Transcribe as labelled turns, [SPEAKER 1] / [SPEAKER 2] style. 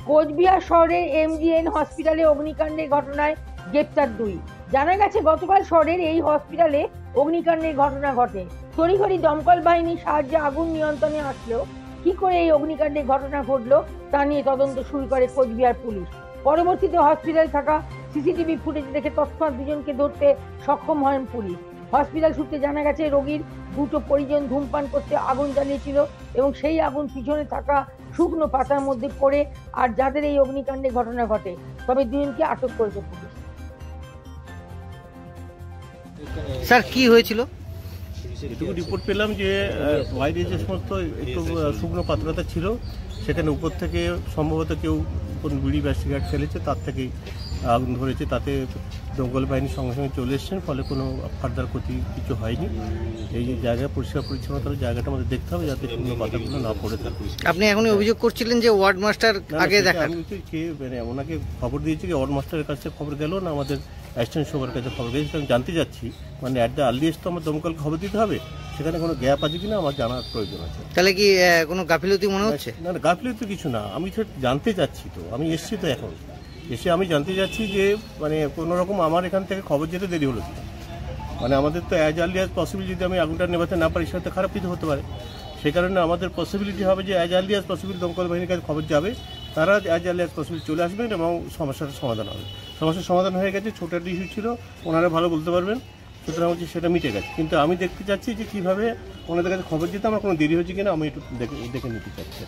[SPEAKER 1] কোচবিহার শহরের MGN হসপিটালে অগ্নিকাণ্ডের ঘটনায় গ্রেপ্তার 2। জানা গেছে গতকাল শহরের এই হসপিটালে অগ্নিকাণ্ডের ঘটনা ঘটে। তড়িঘড়ি দমকল বাহিনীর সাহায্যে আগুন নিয়ন্ত্রণে আসলেও কি করে এই অগ্নিকাণ্ডের ঘটনা ঘটলো তা নিয়ে তদন্ত শুরু করে কোচবিহার পুলিশ। পরবর্তীতে হসপিটালে থাকা CCTV ফুটেজ দেখে তৎক্ষণাৎ দুজনকে ধরতে সক্ষম হন পুলিশ। হসপিটাল সূত্রে জানা গেছে রোগীর দুটো পরিজন ধূমপান করতে আগুন জ্বালিয়েছিল এবং সেই আগুন পিছনে থাকা শুকনো পাতার মধ্যে পড়ে আর যাদের এই অগ্নিকাণ্ডের ঘটনা ঘটে, তবে দুজনকে আটক করেছে পুলিশ।
[SPEAKER 2] স্যার কি হয়েছিল?
[SPEAKER 3] এটুকু রিপোর্ট পেলাম যে বাইরে যে সমস্ত একটু শুকনো পাত্রতা ছিল সেখানে উপর থেকে সম্ভবত কেউ কোন বিড়ি বা সিগারেট ফেলেছে, তার থেকেই আগুন ধরেছে। তাতে দমকল বাহিনীর সঙ্গে সঙ্গে চলে এসছেন, ফলে কোনো ফার্দার ক্ষতি কিছু হয়নি। এই যে জায়গায় পরিষ্কার পরিচ্ছন্নতার জায়গাটা আমাদের দেখতে হবে যাতে শুকনো পাতাগুলো না পড়ে থাকে।
[SPEAKER 2] আপনি এখনই অভিযোগ করছিলেন যে ওয়ার্ড মাস্টার আগে দেখা,
[SPEAKER 3] আমি কে মানে ওনাকে খবর দিয়েছি যে ওয়ার্ড মাস্টারের কাছে খবর গেল না, আমাদের অ্যাসিস্ট্যান্ট সুপারের কাছে খবর গেছে। আমি জানতে চাচ্ছি মানে অ্যাট দ্য আর্লিয়েস্ট তো আমার দমকলকে খবর দিতে হবে, সেখানে কোনো গ্যাপ আছে কিনা আমার জানার প্রয়োজন আছে।
[SPEAKER 2] তাহলে কি কোনো গাফিলতি মনে হচ্ছে?
[SPEAKER 3] না না, গাফিলতি কিছু না, আমি জানতে চাচ্ছি। তো আমি এসছি, তো এখন এসে আমি জানতে চাচ্ছি যে মানে কোনো রকম আমার এখান থেকে খবর যেতে দেরি হলো কিনা। মানে আমাদের তো অ্যাজ আর্লি অ্যাজ পসিবল, যদি আমি আগুনটা নেভাতে না পারি সেটা খারাপ কিছু হতে পারে। সেই কারণে আমাদের পসিবিলিটি হবে যে অ্যাজ আর্লি অ্যাজ পসিবল দমকল বাহিনীর কাছে খবর যাবে, তারা অ্যাজ আর্লি অ্যাজ পসিবল চলে আসবেন এবং সমস্যার সমাধান হবে। সমস্যার সমাধান হয়ে গেছে, ছোটো একটা ইস্যু ছিল, ওনারা ভালো বলতে পারবেন, সুতরাং হচ্ছে সেটা মিটে গেছে। কিন্তু আমি দেখতে চাচ্ছি যে কীভাবে ওনাদের কাছে খবর যেতে আমার কোনো দেরি হচ্ছে কিনা, আমি একটু দেখে নিতে চাচ্ছি।